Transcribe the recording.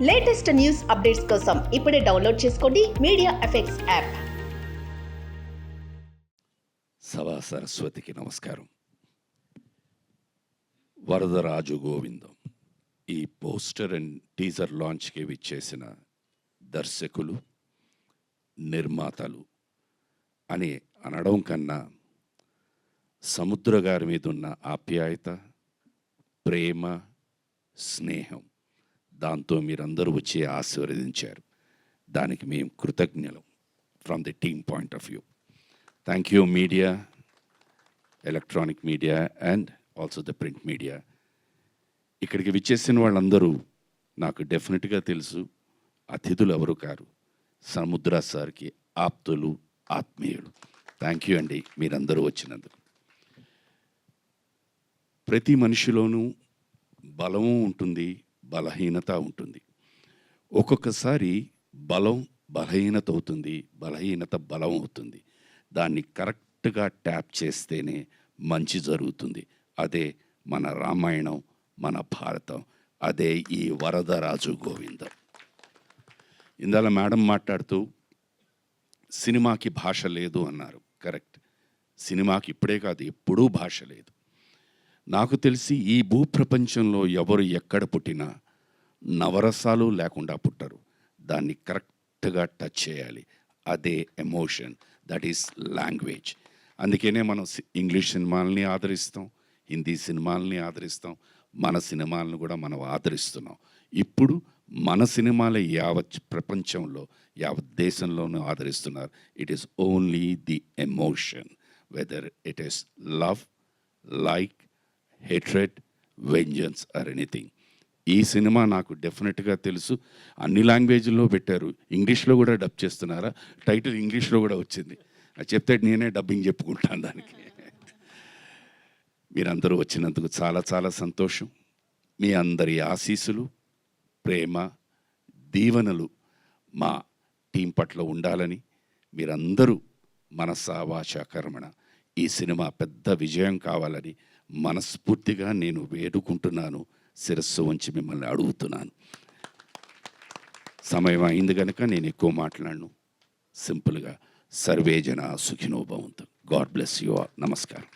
Latest news updates కోసం ఇప్పుడే download చేసుకోండి మీడియా ఎఫెక్ట్స్ యాప్. సభా సరస్వతికి నమస్కారం. వరదరాజు గోవిందం ఈ పోస్టర్ అండ్ టీజర్ లాంచ్కి విచ్చేసిన దర్శకులు, నిర్మాతలు అని అనడం కన్నా సముద్ర గారి మీద ఉన్న ఆప్యాయత, ప్రేమ, స్నేహం, దాంతో మీరందరూ వచ్చి ఆశీర్వదించారు. దానికి మేము కృతజ్ఞులం from the team point of view. Thank you media, electronic media and also the print media. ఇక్కడికి విచ్చేసిన వాళ్ళందరూ నాకు డెఫినెట్గా తెలుసు, అతిథులు ఎవరు కారు, సముద్ర సార్కి ఆప్తులు, ఆత్మీయులు. థ్యాంక్ యూ అండి మీరందరూ వచ్చినందుకు. ప్రతి మనిషిలోనూ బలము ఉంటుంది, బలహీనత ఉంటుంది. ఒక్కొక్కసారి బలం బలహీనత అవుతుంది, బలహీనత బలం అవుతుంది. దాన్ని కరెక్ట్గా ట్యాప్ చేస్తేనే మంచి జరుగుతుంది. అదే మన రామాయణం, మన భారతం, అదే ఈ వరదరాజు గోవిందం. ఇందాల మేడం మాట్లాడుతూ సినిమాకి భాష లేదు అన్నారు. కరెక్ట్. సినిమాకి ఇప్పుడే కాదు, ఎప్పుడూ భాష లేదు. నాకు తెలిసి ఈ భూప్రపంచంలో ఎవరు ఎక్కడ పుట్టినా నవరసాలు లేకుండా పుట్టరు. దాన్ని కరెక్ట్గా టచ్ చేయాలి. అదే ఎమోషన్, దట్ ఈస్ లాంగ్వేజ్. అందుకనే మనం ఇంగ్లీష్ సినిమాలని ఆదరిస్తాం, హిందీ సినిమాలని ఆదరిస్తాం, మన సినిమాలను కూడా మనం ఆదరిస్తున్నాం. ఇప్పుడు మన సినిమాలే యావత్ ప్రపంచంలో, యావత్ దేశంలోనూ ఆదరిస్తున్నారు. It is only the emotion, whether it is love, like, hatred, vengeance or anything. ఈ సినిమా నాకు డెఫినెట్గా తెలుసు. అన్ని లాంగ్వేజ్లో పెట్టారు, ఇంగ్లీష్లో కూడా డబ్ చేస్తున్నారా? టైటిల్ ఇంగ్లీష్లో కూడా వచ్చింది. అది చెప్తే నేనే డబ్బింగ్ చెప్పుకుంటాను దానికి. మీరందరూ వచ్చినందుకు చాలా చాలా సంతోషం. మీ అందరి ఆశీస్సులు, ప్రేమ, దీవెనలు మా టీం పట్ల ఉండాలని, మీరందరూ మనసా వాచా కర్మణ ఈ సినిమా పెద్ద విజయం కావాలని మనస్ఫూర్తిగా నేను వేడుకుంటున్నాను. శిరస్సు వంచి మిమ్మల్ని అడుగుతున్నాను. సమయం అయింది కనుక నేను ఎక్కువ మాట్లాడను. సింపుల్గా సర్వే జన సుఖినో భవంతు. God bless you all. నమస్కారం.